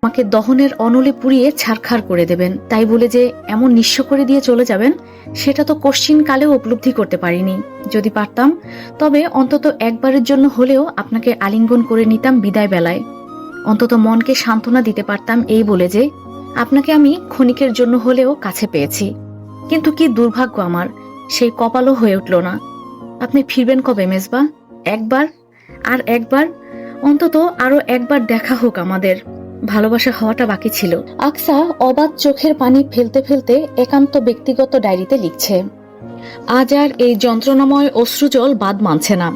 আমাকে দহনের অনলে পুড়িয়ে ছারখার করে দেবেন, তাই বলে যে এমন নিঃস্ব করে দিয়ে চলে যাবেন সেটা তো কোশ্চিন কালেও উপলব্ধি করতে পারিনি। যদি পারতাম তবে অন্তত একবারের জন্য হলেও আপনাকে আলিঙ্গন করে নিতাম বিদায় বেলায়। অন্তত মনকে সান্ত্বনা দিতে পারতাম এই বলে যে আপনাকে আমি ক্ষণিকের জন্য হলেও কাছে পেয়েছি। কিন্তু কি দুর্ভাগ্য আমার, সেই কপালও হয়ে উঠল না। আপনি ফিরবেন কবে মেজবা? একবার, আর একবার, অন্তত আরো একবার দেখা হোক আমাদের। ভালোবাসা হওয়াটা বাকি ছিল। আকসা অবাধ চোখের পানি ফেলতে ফেলতে একান্ত ব্যক্তিগত ডায়েরিতে লিখছে। আজ আর এই যন্ত্রণাময় অশ্রুজল বাদ মানছে না।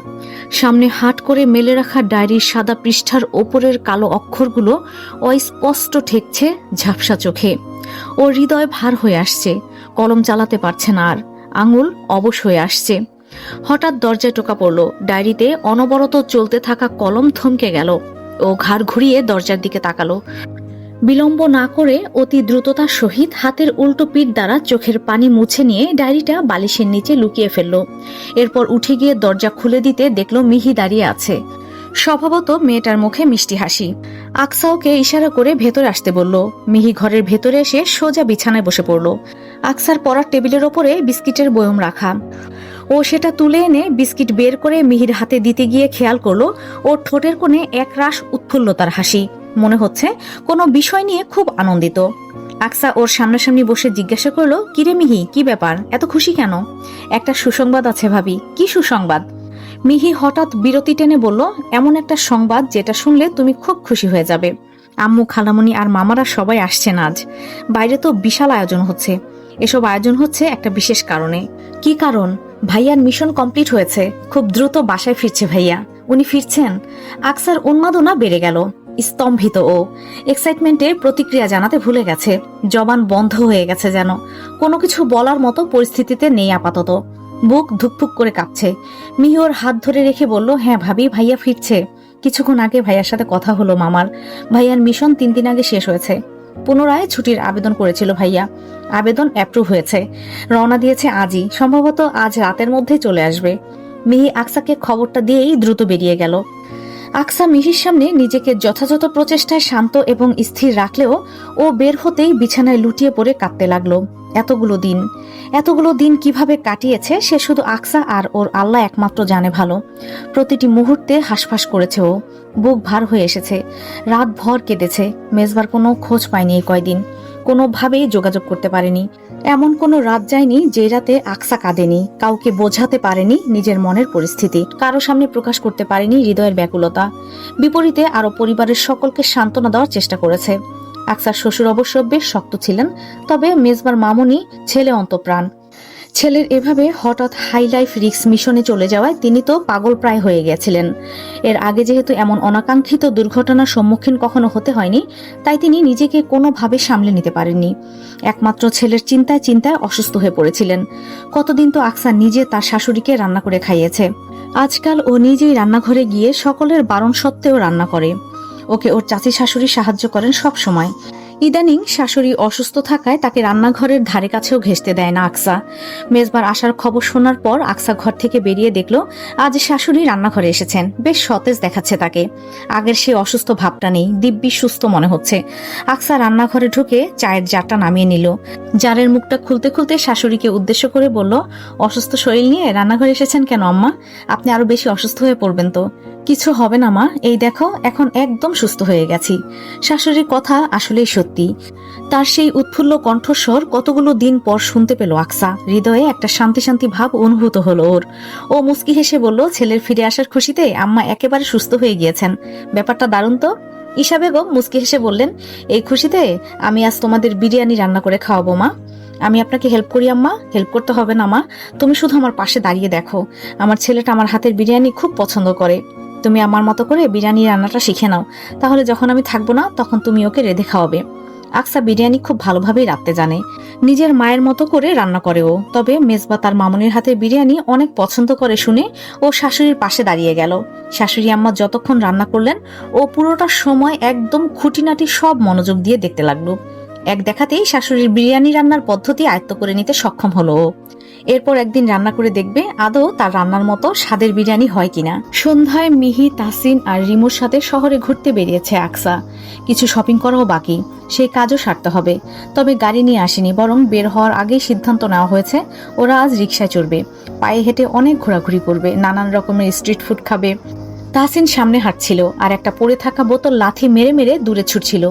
সামনে হাট করে মেলে রাখা ডায়েরির সাদা পৃষ্ঠার ওপরের কালো অক্ষরগুলো অস্পষ্ট ঠেকছে ঝাপসা চোখে। ওর হৃদয় ভার হয়ে আসছে, কলম চালাতে পারছে না আর, আঙুল অবশ হয়ে আসছে। হঠাৎ দরজায় টোকা পড়ল। ডায়েরিতে অনবরত চলতে থাকা কলম থমকে গেল। ও ঘাড় ঘুরিয়ে দরজার দিকে তাকালো। বিলম্ব না করে অতি দ্রুততার সহিত হাতের উল্টো পিঠ দ্বারা চোখের পানি মুছে নিয়ে ডায়েরিটা বালিশের নিচে লুকিয়ে ফেলল। এরপর উঠে গিয়ে দরজা খুলে দিতে দেখল মিহি দাঁড়িয়ে আছে। স্বভাবত মেয়েটার মুখে মিষ্টি হাসি। আকসাওকে ইশারা করে ভেতরে আসতে বলল। মিহি ঘরের ভেতরে এসে সোজা বিছানায় বসে পড়ল। আকসার পড়ার টেবিলের ওপরে বিস্কিটের বয়ম রাখা। ও সেটা তুলে এনে বিস্কিট বের করে মিহির হাতে দিতে গিয়ে খেয়াল করলো ওর ঠোঁটের কোণে একরাশ উৎফুল্লতার হাসি। মনে হচ্ছে কোনো বিষয় নিয়ে খুব আনন্দিত। আকসা ওর সামনাসামনি বসে জিজ্ঞাসা করলো, কিরে মিহি, কি ব্যাপার, এত খুশি কেন? একটা সুসংবাদ আছে ভাবি। কি সুসংবাদ? মিহি হঠাৎ বিরতি টেনে বলল, এমন একটা সংবাদ যেটা শুনলে তুমি খুব খুশি হয়ে যাবে। আম্মু, খালামণি আর মামারা সবাই আসছেন আজ। বাইরে তো বিশাল আয়োজন হচ্ছে। এসব আয়োজন হচ্ছে একটা বিশেষ কারণে। কি কারণ? ভাইয়ার মিশন কমপ্লিট হয়েছে। খুব দ্রুত বাসায় ফিরছে ভাইয়া। উনি ফিরছেন? আকসার উন্মাদনা বেড়ে গেল। স্তম্ভিত ও এক্সাইটমেন্টে প্রতিক্রিয়া জানাতে ভুলে গেছে। জবান বন্ধ হয়ে গেছে যেন। কোনো কিছু বলার মতো পরিস্থিতিতে নেই আপাতত। বুক ধুকপুক করে কাঁপছে। মিহি ওর হাত ধরে রেখে বলল, হ্যাঁ ভাবি, ভাইয়া ফিরছে। কিছুক্ষণ আগে ভাইয়ার সাথে কথা হলো মামার। ভাইয়ার মিশন 3 দিন আগে শেষ হয়েছে। পুনরায় ছুটির আবেদন করেছিল ভাইয়া। আবেদন অ্যাপ্রুভ হয়েছে। রওনা দিয়েছে আজই, সম্ভবত আজ রাতের মধ্যে চলে আসবে। মিহি আকসাকে খবরটা দিয়েই দ্রুত বেরিয়ে গেল। আকসা মিহির সামনে নিজেকে যথাযথ প্রচেষ্টায় শান্ত এবং স্থির রাখলেও ও বের হতেই বিছানায় লুটিয়ে পড়ে কাঁদতে লাগলো। এতগুলো দিন কিভাবে কাটিয়েছে সে শুধু আকসা আর ওর আল্লাহ একমাত্র জানে ভালো। প্রতিটি মুহূর্তে হাসফাস করেছে ও। বুক ভার হয়ে এসেছে। রাত ভর কেঁদেছে। মেজবার কোনো খোঁজ পায়নি এই কয়দিন। কোনোভাবেই যোগাযোগ করতে পারেনি। এমন কোনো রাত যায়নি যে রাতে আকসা কাঁদেনি। কাউকে বোঝাতে পারেনি নিজের মনের পরিস্থিতি। কারো সামনে প্রকাশ করতে পারেনি হৃদয়ের ব্যাকুলতা। বিপরীতে আরো পরিবারের সকলকে সান্ত্বনা দেওয়ার চেষ্টা করেছে। আকসার শ্বশুর অবশ্য বেশ শক্ত ছিলেন, তবে মেজবার মামুনি ছেলে অন্তঃপ্রাণ। ছেলের এভাবে হঠাৎ হাই লাইফ রিস্ক মিশনে চলে যাওয়ায় তিনি তো পাগল প্রায় হয়ে গেছিলেন। এর আগে যেহেতু এমন অনাকাঙ্ক্ষিত দুর্ঘটনার সম্মুখীন কখনো হতে হয়নি, তাই তিনি নিজেকে কোনোভাবে সামলে নিতে পারেননি। একমাত্র ছেলের চিন্তায় চিন্তায় অসুস্থ হয়ে পড়েছিলেন। কতদিন তো আকসা নিজে তার শাশুড়িকে রান্না করে খাইয়েছে। আজকাল ও নিজেই রান্নাঘরে গিয়ে সকলের বারণ সত্ত্বেও রান্না করে। ওকে ওর চাচি শাশুড়ি সাহায্য করেন সব সময়। ইদানিং শাশুড়ি অসুস্থ থাকায় তাকে রান্নাঘরের ধারে কাছেও ঘেঁষতে দেয় না আকসা। মেজবার আসার খবর শোনার পর আকসা ঘর থেকে বেরিয়ে দেখল আজ শাশুড়ি রান্নাঘরে এসেছেন। বেশ সতেজ দেখাচ্ছে তাকে। আগের সে অসুস্থ ভাবটা নেই, দিব্যি সুস্থ মনে হচ্ছে। আকসা রান্নাঘরে ঢুকে চায়ের জারটা নামিয়ে নিল। জারের মুখটা খুলতে খুলতে শাশুড়িকে উদ্দেশ্য করে বলল, অসুস্থ শরীর নিয়ে রান্নাঘরে এসেছেন কেন আম্মা? আপনি আরো বেশি অসুস্থ হয়ে পড়বেন তো। কিছু হবে না মা, এই দেখো এখন একদম সুস্থ হয়ে গেছি। শাশুড়ির কথা আসলেই সত্যি। তার সেই উৎফুল্ল কণ্ঠস্বর কতগুলো দিন পর শুনতে পেল আকসা। হৃদয়ে একটা শান্তি শান্তি ভাব অনুভূত হলো ওর। ও মুস্কি হেসে বলল, ছেলের ফিরে আসার খুশিতে আম্মা একেবারে সুস্থ হয়ে গিয়েছেন। ব্যাপারটা দারুণ তো। ঈশা বেগম মুস্কি হেসে বললেন, এই খুশিতে আমি আজ তোমাদের বিরিয়ানি রান্না করে খাওয়াবো মা। আমি আপনাকে হেল্প করি আম্মা? হেল্প করতে হবে না মা, তুমি শুধু আমার পাশে দাঁড়িয়ে দেখো। আমার ছেলেটা আমার হাতের বিরিয়ানি খুব পছন্দ করে। তুমি আমার মতো করে বিরিয়ানি রান্নাটা শিখে নাও, তাহলে যখন আমি থাকবো না তখন তুমি ওকে রেঁধে খাওয়াবে। আকসা বিরিয়ানি খুব ভালোভাবেই রাঁধতে জানে। নিজের মায়ের মতো করে রান্না করে ও। তবে মেজবা তার মামুনির হাতের বিরিয়ানি অনেক পছন্দ করে শুনে ও শাশুড়ির পাশে দাঁড়িয়ে গেল। শাশুড়ি আম্মা যতক্ষণ রান্না করলেন ও পুরোটা সময় একদম খুঁটিনাটি সব মনোযোগ দিয়ে দেখতে লাগলো। এক দেখাতেই শাশুড়ির বিরিয়ানি রান্নার পদ্ধতি আয়ত্ত করে নিতে সক্ষম হলো ও। এরপর একদিন রান্না করে দেখবে আদৌ তার রান্নার মতো স্বাদের বিরিয়ানি হয় কিনা। সন্ধ্যায় মিহি, তাসিন আর রিমুর সাথে শহরে ঘুরতে বেরিয়েছে আকসা। কিছু শপিং করাও বাকি, সেই কাজও সারতে হবে। তবে গাড়ি নিয়ে আসেনি, বরং বের হওয়ার আগেই সিদ্ধান্ত নেওয়া হয়েছে ওরা আজ রিকশায় চড়বে, পায়ে হেঁটে অনেক ঘোরাঘুরি করবে, নানান রকমের স্ট্রিট ফুড খাবে। তাহসিন সামনে হাঁটছিল আর একটা পড়ে থাকা বোতল লাথি মেরে মেরে দূরে ছুটছিল।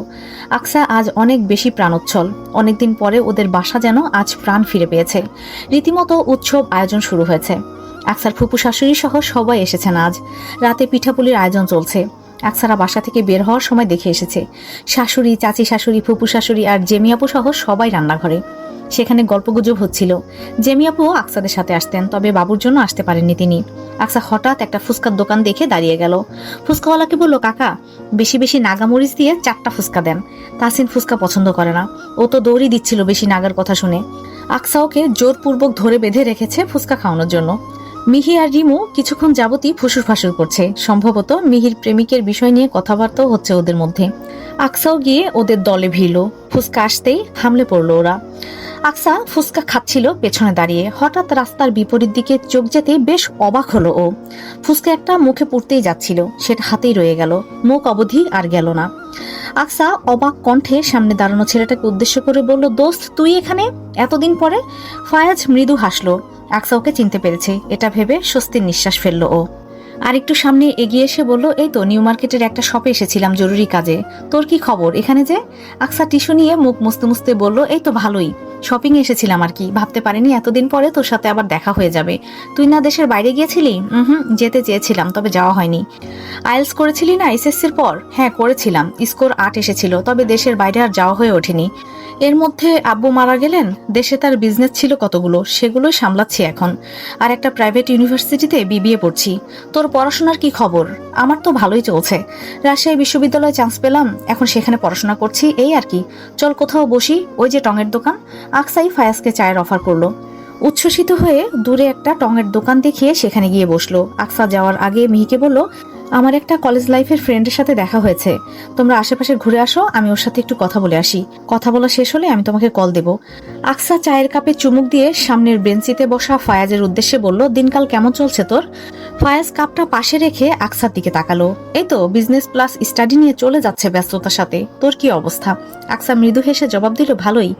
আকসা আজ অনেক বেশি প্রাণোচ্ছল। অনেকদিন পরে ওদের বাসা যেন আজ প্রাণ ফিরে পেয়েছে। রীতিমতো উৎসব আয়োজন শুরু হয়েছে। আকসার ফুপু শাশুড়ি সহ সবাই এসেছেন আজ। রাতে পিঠাপুলির আয়োজন চলছে। আকসারা বাসা থেকে বের হওয়ার সময় দেখে এসেছে শাশুড়ি, চাচি শাশুড়ি, ফুপু শাশুড়ি আর জেমিয়াপু সহ সবাই রান্নাঘরে। সেখানে গল্পগুজব হচ্ছিল। জেমিয়াপুও আকসাদের সাথে আসতেন, তবে বাবুর জন্য আসতে পারেননি তিনি। আকসা হঠাৎ একটা ফুচকার দোকান দেখে দাঁড়িয়ে গেল। ফুচকাওয়ালাকে বলল, কাকা বেশি বেশি নাগামরিচ দিয়ে 4টা ফুচকা দেন। তাসিন ফুচকা পছন্দ করে না, ও তো দৌড়ি দিচ্ছিল বেশি নাগার কথা শুনে। আকসা ওকে জোরপূর্বক ধরে বেঁধে রেখেছে ফুচকা খাওয়ানোর জন্য। মিহি আর রিমু কিছুক্ষণ যাবতই ফুসুর ফাসুর করছে। সম্ভবত মিহির প্রেমিকের বিষয় নিয়ে কথাবার্তাও হচ্ছে ওদের মধ্যে। আকসাও গিয়ে ওদের দলে ভিড়ল। ফুচকা আসতেই হামলে পড়লো ওরা। আকসা ফুচকা খাচ্ছিল পেছনে দাঁড়িয়ে। হঠাৎ রাস্তার বিপরীত দিকে চোখ যেতে বেশ অবাক হলো ও। ফুচকা একটা মুখে পুড়তেই যাচ্ছিল, সেটা হাতেই রয়ে গেল, মুখ অবধি আর গেল না। আকসা অবাক কণ্ঠে সামনে দাঁড়ানো ছেলেটাকে উদ্দেশ্য করে বলল, দোস্ত তুই এখানে এতদিন পরে? ফায়াজ মৃদু হাসলো। আকসা ওকে চিনতে পেরেছে, এটা ভেবে স্বস্তির নিঃশ্বাস ফেললো ও। আর একটু সামনে এগিয়ে এসে বলল, এই তো নিউ মার্কেটের একটা শপে এসেছিলাম জরুরি কাজে। তোর কি খবর এখানে যে? আকসা টিস্যু নিয়ে মুখ মুছতে মুছতে বলল, এই তো ভালোই, শপিং এ এসেছিলাম আর কি। ভাবতে পারিনি এতদিন পরে তোর সাথে আবার দেখা হয়ে যাবে। তুই না দেশের বাইরে গিয়েছিলি? যেতে চেয়েছিলাম, তবে যাওয়া হয়নি। আইএলস করেছিলি না এসএসসির পর? হ্যাঁ করেছিলাম, স্কোর 8 এসেছিল, তবে দেশের বাইরে আর যাওয়া হয়ে ওঠেনি। এর মধ্যে আব্বু মারা গেলেন। দেশে তার বিজনেস ছিল কতগুলো, সেগুলোই সামলাচ্ছি এখন। আর একটা প্রাইভেট ইউনিভার্সিটিতে বিবিএ পড়ছি। তোর পড়াশোনার কি খবর? আমার তো ভালোই চলছে। রাজশাহী বিশ্ববিদ্যালয়ে চান্স পেলাম, এখন সেখানে পড়াশোনা করছি, এই আর কি। চল কোথাও বসি, ওই যে টঙের দোকান। আকসাই ফায়াজকে চায়ের অফার করলো। উচ্ছ্বসিত হয়ে দূরে একটা টঙের দোকান দেখিয়ে সেখানে গিয়ে বসলো। আকসা যাওয়ার আগে মিহিকে বলল, আমার একটা কলেজ লাইফের ফ্রেন্ডের সাথে দেখা হয়েছে, তোমরা আশেপাশে ঘুরে আসো, আমি ওর সাথে একটু কথা বলে আসি। কথা বলা শেষ হলে আমি তোমাকে কল দেব। আকসা চায়ের কাপে চুমুক দিয়ে সামনের বেঞ্চিতে বসা ফায়াজের উদ্দেশ্যে বলল, দিনকাল কেমন চলছে তোর? ফায়াজ কাপটা পাশে রেখে আকসার দিকে তাকালো। এই তো বিজনেস প্লাস স্টাডি নিয়ে চলে যাচ্ছে ব্যস্ততার সাথে। তোর কি অবস্থা? আকসা মৃদু হেসে জবাব দিল, ভালোই।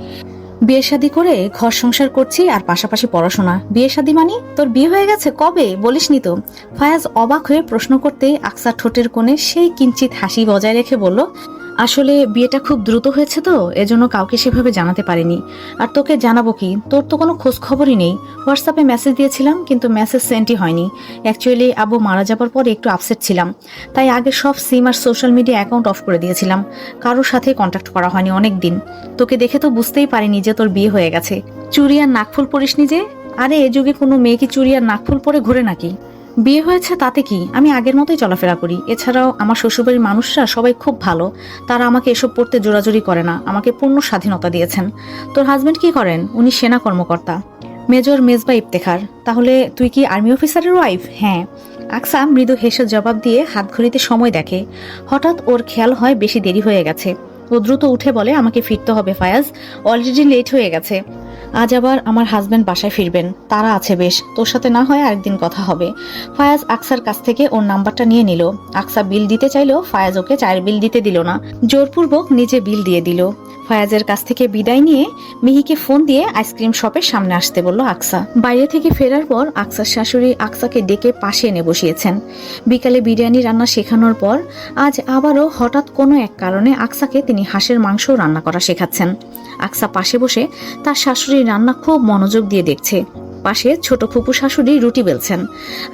বিয়ে শাদী করে ঘর সংসার করছি আর পাশাপাশি পড়াশোনা। বিয়ে শাদী মানে? তোর বিয়ে হয়ে গেছে কবে? বলিসনি তো। ফায়াজ অবাক হয়ে প্রশ্ন করতেই আকসার ঠোঁটের কোণে সেই কিঞ্চিত হাসি বজায় রেখে বলল, আসলে বিয়েটা খুব দ্রুত হয়েছে তো, এজন্য কাউকে সেভাবে জানাতে পারিনি। আর তোকে জানাবো কি, তোর তো কোনো খোঁজ খবরই নেই। হোয়াটসঅ্যাপে মেসেজ দিয়েছিলাম, কিন্তু মেসেজ সেন্ডই হয়নি। অ্যাকচুয়ালি আব্বু মারা যাবার পরে একটু আপসেট ছিলাম, তাই আগে সব সিম আর সোশ্যাল মিডিয়া অ্যাকাউন্ট অফ করে দিয়েছিলাম। কারোর সাথে কন্ট্যাক্ট করা হয়নি অনেক দিন। তোকে দেখে তো বুঝতেই পারিনি যে তোর বিয়ে হয়ে গেছে। চুড়ি আর নাকফুল পরিসনি যে? আরে এ যুগে কোনো মেয়ে কি চুড়ি আর নাকফুল পরে ঘুরে নাকি? বিয়ে হয়েছে তাতে কি, আমি আগের মতোই চলাফেরা করি। এছাড়াও আমার শ্বশুরবাড়ির মানুষরা সবাই খুব ভালো, তারা আমাকে এসব পড়তে জোরাজোরি করে না, আমাকে পূর্ণ স্বাধীনতা দিয়েছেন। তোর হাজবেন্ড কি করেন? উনি সেনা কর্মকর্তা, মেজর মেজবা ইফতেখার। তাহলে তুই কি আর্মি অফিসারের ওয়াইফ? হ্যাঁ। আকসা মৃদু হেসে জবাব দিয়ে হাত ঘড়িতে সময় দেখে। হঠাৎ ওর খেয়াল হয় বেশি দেরি হয়ে গেছে। ও দ্রুত উঠে বলে, আমাকে ফিরতে হবে ফায়াজ, অলরেডি লেট হয়ে গেছে। আজ আবার আমার হাজবেন্ড বাসায় ফিরবেন, তারা আছে বেশ, তোর সাথে না হয় আরেকদিন কথা হবে। ফায়াজ আকসার কাছ থেকে ওর নাম্বারটা নিয়ে নিল। আকসা বিল দিতে চাইলেও ফায়াজ ওকে চায়ের বিল দিতে দিল না, জোরপূর্বক নিজে বিল দিয়ে দিল। ফায়াজের কাছ থেকে বিদায় নিয়ে মিহিকে ফোন দিয়ে আইসক্রিম শপের সামনে আসতে বলল আকসা। বাইরে থেকে ফেরার পর আকসার শাশুড়ি আকসাকে ডেকে পাশে এনে বসিয়েছেন। বিকালে বিরিয়ানি রান্না শেখানোর পর আজ আবারও হঠাৎ কোনো এক কারণে আকসাকে তিনি হাঁসের মাংস রান্না করা শেখাচ্ছেন। আকসা পাশে বসে তার শাশুড়ির রান্না খুব মনোযোগ দিয়ে দেখছে। পাশে ছোট ফুপু শাশুড়ি রুটি বেলছেন।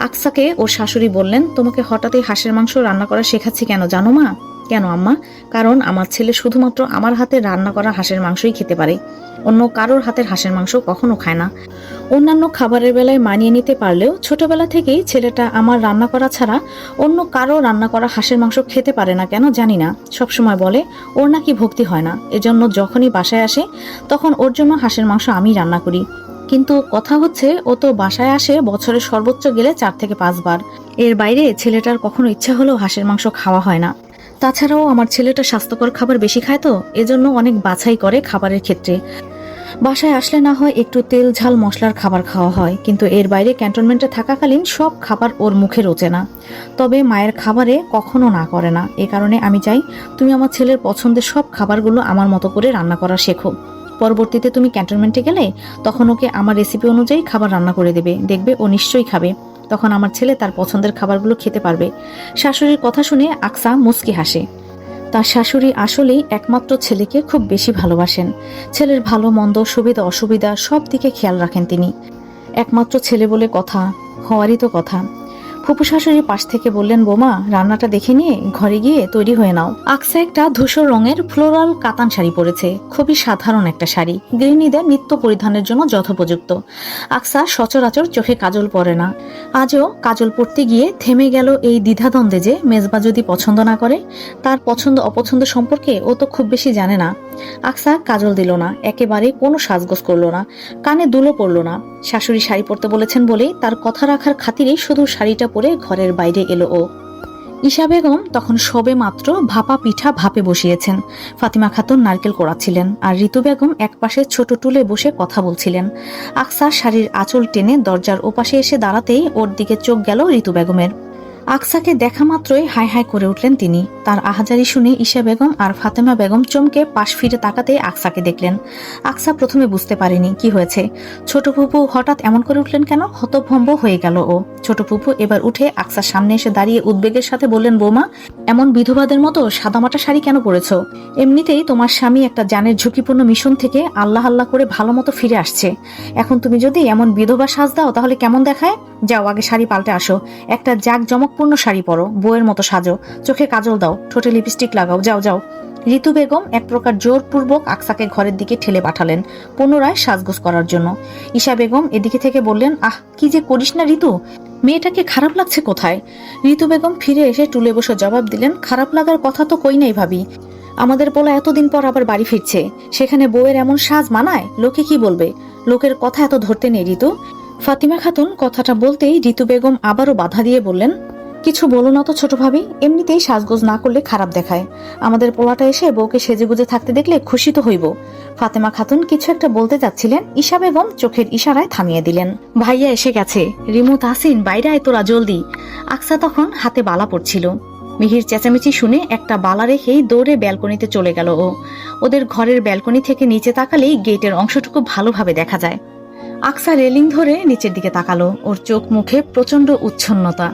আকসাকে ওর শাশুড়ি বললেন, তোমাকে হঠাৎই হাঁসের মাংস রান্না করা শেখাচ্ছি কেন জানো মা? কেন আম্মা? কারণ আমার ছেলে শুধুমাত্র আমার হাতে রান্না করা হাঁসের মাংসই খেতে পারে, অন্য কারোর হাতের হাঁসের মাংস কখনো খায় না। অন্যান্য খাবারের বেলায় মানিয়ে নিতে পারলেও ছোটবেলা থেকেই ছেলেটা আমার রান্না করা ছাড়া অন্য কারো রান্না করা হাঁসের মাংস খেতে পারে না কেন জানি না। সবসময় বলে ওর নাকি ভক্তি হয় না, এজন্য যখনই বাসায় আসে তখন ওর জন্য হাঁসের মাংস আমি রান্না করি। কিন্তু কথা হচ্ছে, ও তো বাসায় আসে বছরে সর্বোচ্চ গেলে 4 থেকে 5 বার। এর বাইরে ছেলেটার কখনো ইচ্ছা হলেও হাঁসের মাংস খাওয়া হয় না। তাছাড়াও আমার ছেলেটা স্বাস্থ্যকর খাবার বেশি খায়, তো এজন্য অনেক বাছাই করে খাবারের ক্ষেত্রে। বাসায় আসলে না হয় একটু তেল ঝাল মশলার খাবার খাওয়া হয়, কিন্তু এর বাইরে ক্যান্টনমেন্টে থাকাকালীন সব খাবার ওর মুখে রোচে না। তবে মায়ের খাবারে কখনো না করে না। এ কারণে আমি চাই তুমি আমার ছেলের পছন্দের সব খাবারগুলো আমার মতো করে রান্না করা শেখো। পরবর্তীতে তুমি ক্যান্টনমেন্টে গেলে তখন ওকে আমার রেসিপি অনুযায়ী খাবার রান্না করে দেবে, দেখবে ও নিশ্চয়ই খাবে। তখন আমার ছেলে তার পছন্দের খাবারগুলো খেতে পারবে। শাশুড়ির কথা শুনে আকসা মুচকি হাসে। তার শাশুড়ি আসলেই একমাত্র ছেলেকে খুব বেশি ভালোবাসেন। ছেলের ভালো মন্দ, সুবিধা অসুবিধা সব দিকে খেয়াল রাখেন তিনি। একমাত্র ছেলে বলে কথা, হওয়ারই তো কথা। ফুপু শাশুড়ি পাশ থেকে বললেন, বোমা রান্নাটা দেখে নিয়ে ঘরে গিয়ে তৈরি হয়ে নাও। আকসা একটা ধূসর রঙের ফ্লোরাল কাতান শাড়ি পরেছে, খুবই সাধারণ একটা শাড়ি, গৃহিণীদের নিত্য পরিধানের জন্য যথোপযুক্ত। আকসা সচরাচর চোখে কাজল পরে না। আজও কাজল পরতে গিয়ে থেমে গেল এই দ্বিধাদ্বন্দ্বে যে মেজবা যদি পছন্দ না করে। তার পছন্দ অপছন্দ সম্পর্কে ও তো খুব বেশি জানে না। আকসা কাজল দিল না, একেবারে কোনো সাজগোজ করলো না, কানে দুলও পড়লো না। শাশুড়ি শাড়ি পরতে বলেছেন বলেই তার কথা রাখার খাতিরেই শুধু শাড়িটা পরে ঘরের বাইরে এলো ও। ঈশা বেগম তখন সবে মাত্র ভাপা পিঠা ভাপে বসিয়েছেন। ফাতিমা খাতুন নারকেল কোড়াচ্ছিলেন, আর ঋতু বেগম একপাশে ছোট টুলে বসে কথা বলছিলেন। আকসা শাড়ির আঁচল টেনে দরজার ওপাশে এসে দাঁড়াতেই ওর দিকে চোখ গেল ঋতু বেগমের। আকসাকে দেখা মাত্রই হাই হাই করে উঠলেন তিনি। তার আহাজারি শুনে ঈশা বেগম আর ফাতেমা বেগম চমকে পাশ ফিরে তাকাতে আকসাকে দেখলেন। আকসা প্রথমে বুঝতে পারেনি কি হয়েছে। ছোট ফুপু হঠাৎ এমন করে উঠলেন কেন, হতভম্ব হয়ে গেল ও। ছোট ফুপু এবার উঠে আকসার সামনে এসে দাঁড়িয়ে উদ্বেগের সাথে বললেন, বৌমা এমন বিধবাদের মতো সাদামাটা শাড়ি কেন পরেছ? এমনিতেই তোমার স্বামী একটা জানের ঝুঁকিপূর্ণ মিশন থেকে আল্লাহ আল্লাহ করে ভালো মতো ফিরে আসছে। এখন তুমি যদি এমন বিধবা সাজ দাও তাহলে কেমন দেখায়? যাও আগে শাড়ি পাল্টে আসো, একটা জাঁকজমকপূর্ণ শাড়ি পরো, বউয়ের মতো সাজো, চোখে কাজল দাও, ঠোঁটে লিপস্টিক লাগাও, যাও যাও। ঋতু বেগম এক প্রকার জোরপূর্বক আকসাকে ঘরের দিকে ঠেলে পাঠালেন পুনরায় সাজগোজ করার জন্য। ঈশা বেগম এদিকে থেকে বললেন, আহ কি যে করিস না ঋতু, মেয়েটাকে খারাপ লাগছে কোথায়? ঋতু বেগম ফিরে এসে টুলে বসে জবাব দিলেন, খারাপ লাগার কথা তো কই নাই ভাবি। আমাদের পোলা এতদিন পর আবার বাড়ি ফিরছে, সেখানে বউয়ের এমন সাজ মানায়? লোকে কি বলবে? লোকের কথা এত ধরতে নেই ঋতু। ফাতিমা খাতুন কথাটা বলতেই ঋতু বেগম আবারও বাধা দিয়ে বললেন, কিছু বলো না তো ছোট ভাবি, এমনিতেই সাজগোজ না করলে খারাপ দেখায়। আমাদের পোলাটা এসে বউকে সেজেগুজে থাকতে দেখলে খুশি তো হইব। ফাতেমা খাতুন কিছু একটা বলতে যাচ্ছিলেন, ঈশা বেগম চোখের ইশারায় থামিয়ে দিলেন। ভাইয়া এসে গেছে, রিমু তাহসিন বাইরে আয় তোরা জলদি। আকসা তখন হাতে বালা পড়ছিল। মিহির চেঁচামেচি শুনে একটা বালা রেখেই দৌড়ে ব্যালকনিতে চলে গেল ও। ওদের ঘরের ব্যালকনি থেকে নিচে তাকালেই গেটের অংশটুকু ভালোভাবে দেখা যায়। আকসা রেলিং ধরে নিচের দিকে তাকালো। ওর চোখ মুখে প্রচন্ড উচ্ছন্নতা,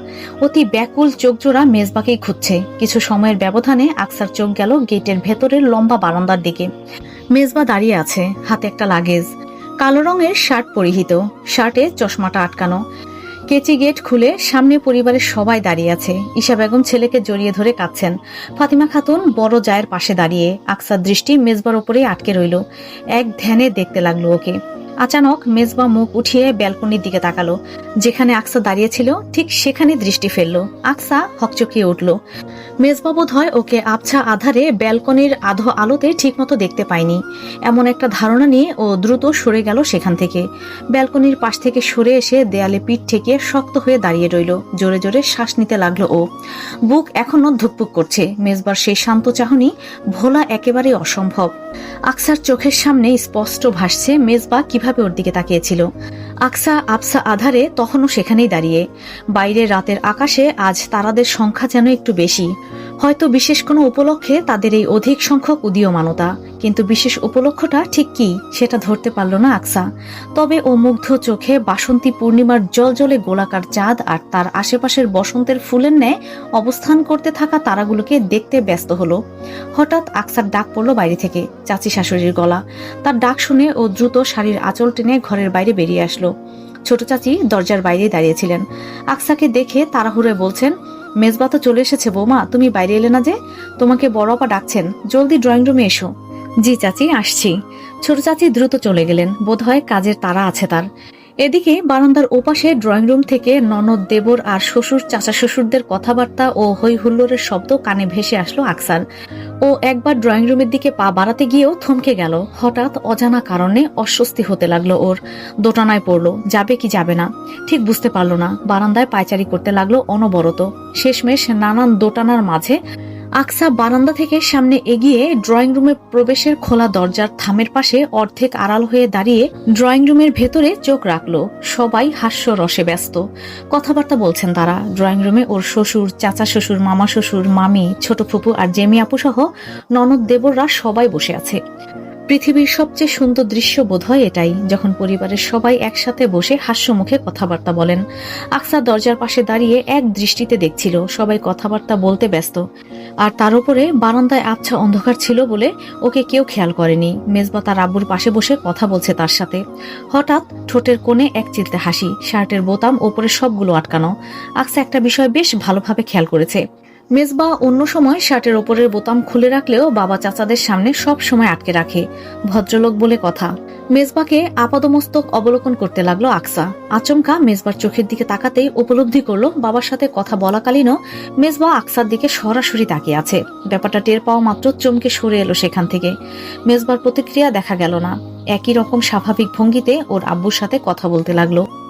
অতি ব্যাকুল চোখ জোড়া মেজবাকেই খুঁজছে। কিছু সময়ের ব্যবধানে আকসার চোখ গেল গেটের ভেতরের লম্বা বারান্দার দিকে। মেজবা দাঁড়িয়ে আছে, হাতে একটা লাগেজ, কালো রঙের শার্ট পরিহিত, শার্টে চশমাটা আটকানো। কেচি গেট খুলে সামনে পরিবারের সবাই দাঁড়িয়ে আছে। ঈশা বেগম ছেলেকে জড়িয়ে ধরে কাঁদছেন। ফাতিমা খাতুন বড় জায়ের পাশে দাঁড়িয়ে। আকসার দৃষ্টি মেজবার ওপরেই আটকে রইল। এক ধ্যানে দেখতে লাগলো ওকে। আচানক মেজবা মুখ উঠিয়ে ব্যালকনির দিকে তাকালো। যেখানে আকসা দাঁড়িয়েছিল ঠিক সেখানে দৃষ্টি ফেলল। আকসা হকচকিয়ে উঠল। মেজবা বোধ হয় ওকে আবছা আধারে ব্যালকনির আধো আলোতে ঠিকমতো দেখতে পায়নি, এমন একটা ধারণা নিয়ে ও দ্রুত সরে গেল সেখান থেকে। ব্যালকনির পাশ থেকে সরে এসে দেয়ালে পিঠ ঠেকিয়ে শক্ত হয়ে দাঁড়িয়ে রইল। জোরে জোরে শ্বাস নিতে লাগলো ও। বুক এখনো ধুকপুক করছে। মেজবার সেই শান্ত চাহনি ভোলা একেবারেই অসম্ভব। আকসার চোখের সামনে স্পষ্ট ভাসছে মেজবা কিভাবে ওর দিকে তাকিয়েছিল। আকসা আবসা আধারে তখনও সেখানেই দাঁড়িয়ে। বাইরে রাতের আকাশে আজ তারাদের সংখ্যা যেন একটু বেশি। হয়তো বিশেষ কোনো উপলক্ষে তাদের এই অধিক সংখ্যক উদীয়মানতা, কিন্তু বিশেষ উপলক্ষটা ঠিক কি সেটা ধরতে পারল না আকসা। তবে ও মুগ্ধ চোখে বাসন্তী পূর্ণিমার জলজলে গোলাকার চাঁদ আর তার আশেপাশের বসন্তের ফুলের ন্যায় অবস্থান করতে থাকা তারাগুলোকে দেখতে ব্যস্ত হলো। হঠাৎ আকসার ডাক পড়লো বাইরে থেকে, চাচি শাশুড়ির গলা। তার ডাক শুনে ও দ্রুত শাড়ির আঁচল টেনে ঘরের বাইরে বেরিয়ে আসলো। ছোট চাচি দরজার বাইরে দাঁড়িয়েছিলেন। আকসাকে দেখে তাড়াহুড়ে বলছেন, মেজবা তো চলে এসেছে বৌমা, তুমি বাইরে এলে না যে? তোমাকে বড় আপা ডাকছেন, জলদি ড্রয়িং রুমে এসো। জি চাচি, আসছি। ছোট চাচি দ্রুত চলে গেলেন, বোধহয় কাজের তাড়া আছে তার। এদিকে বারান্দার ওপাশে ড্রয়িং রুম থেকে ননদ দেবর আর শ্বশুর চাচা শ্বশুরদের কথাবার্তা ও হই হুল্লোড়ের শব্দ কানে ভেসে আসলো আকসার। ও একবার ড্রয়িং রুমের দিকে পা বাড়াতে গিয়েও থমকে গেল। হঠাৎ অজানা কারণে অস্বস্তি হতে লাগলো ওর। দোটানায় পড়লো, যাবে কি যাবে না ঠিক বুঝতে পারলো না। বারান্দায় পায়চারি করতে লাগলো অনবরত। শেষমেশ নানান দোটানার মাঝে আকসা বারান্দা থেকে সামনে এগিয়ে ড্রয়িং রুমে প্রবেশের খোলা দরজার থামের পাশে অর্ধেক আড়াল হয়ে দাঁড়িয়ে ড্রয়িং রুমের ভেতরে চোখ রাখলো। সবাই হাস্য রসে ব্যস্ত, কথাবার্তা বলছেন তারা। ড্রয়িং রুমে ওর শ্বশুর, চাচা শ্বশুর, মামা শ্বশুর, মামি, ছোট ফুপু আর জেমি আপু সহ ননদ দেবররা সবাই বসে আছে। পৃথিবীর সবচেয়ে সুন্দর দৃশ্য বোধহয় এটাই, যখন পরিবারের সবাই একসাথে বসে হাস্যমুখে কথাবার্তা বলেন। আকসা দরজার পাশে দাঁড়িয়ে এক দৃষ্টিতে দেখছিল, সবাই কথাবার্তা বলতে ব্যস্ত। আর তার উপরে বারান্দায় আবছা অন্ধকার ছিল বলে ওকে কেউ খেয়াল করেনি। মেজবা তার আব্বুর পাশে বসে কথা বলছে তার সাথে। হঠাৎ ঠোঁটের কোণে এক চিলতে হাসি, শার্টের বোতাম ওপরে সবগুলো আটকানো। আকসা একটা বিষয় বেশ ভালোভাবে খেয়াল করেছে। মেজবা অন্য সময় শার্টের ওপরের বোতাম খুলে রাখলেও বাবা চাচাদের সামনে সব সময় আটকে রাখে। ভদ্রলোক বলে কথা। মেজবাকে আপাদমস্তক অবলোকন করতে লাগলো আকসা। আচমকা মেজবার চোখের দিকে তাকাতেই উপলব্ধি করলো বাবার সাথে কথা বলাকালীনও মেজবা আকসার দিকে সরাসরি তাকিয়ে আছে। ব্যাপারটা টের পাওয়া মাত্র চমকে সরে এলো সেখান থেকে। মেজবার প্রতিক্রিয়া দেখা গেল না। একই রকম স্বাভাবিক ভঙ্গিতে ওর আব্বুর সাথে কথা বলতে লাগলো।